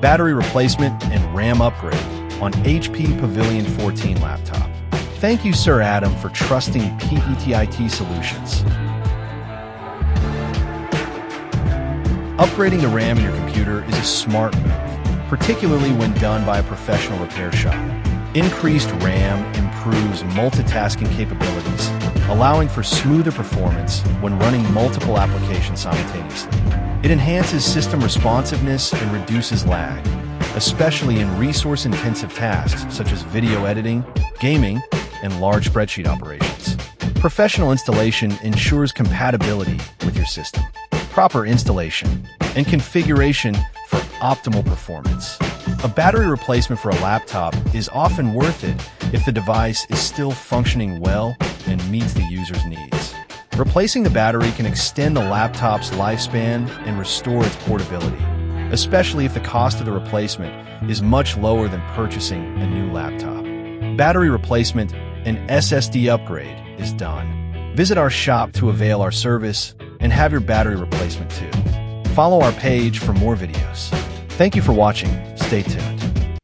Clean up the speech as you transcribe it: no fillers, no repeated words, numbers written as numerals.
battery replacement and RAM upgrade on HP Pavilion 14 laptop. Thank you, Sir Adam, for trusting PETIT Solutions. Upgrading the RAM in your computer is a smart move, particularly when done by a professional repair shop. Increased RAM improves multitasking capabilities, allowing for smoother performance when running multiple applications simultaneously. It enhances system responsiveness and reduces lag, especially in resource-intensive tasks such as video editing, gaming, and large spreadsheet operations. Professional installation ensures compatibility with your system. Proper installation and configuration for optimal performance. A battery replacement for a laptop is often worth it if the device is still functioning well and meets the user's needs. Replacing the battery can extend the laptop's lifespan and restore its portability, especially if the cost of the replacement is much lower than purchasing a new laptop. Battery replacement and SSD upgrade is done. Visit our shop to avail our service and have your battery replacement too. Follow our page for more videos. Thank you for watching. Stay tuned.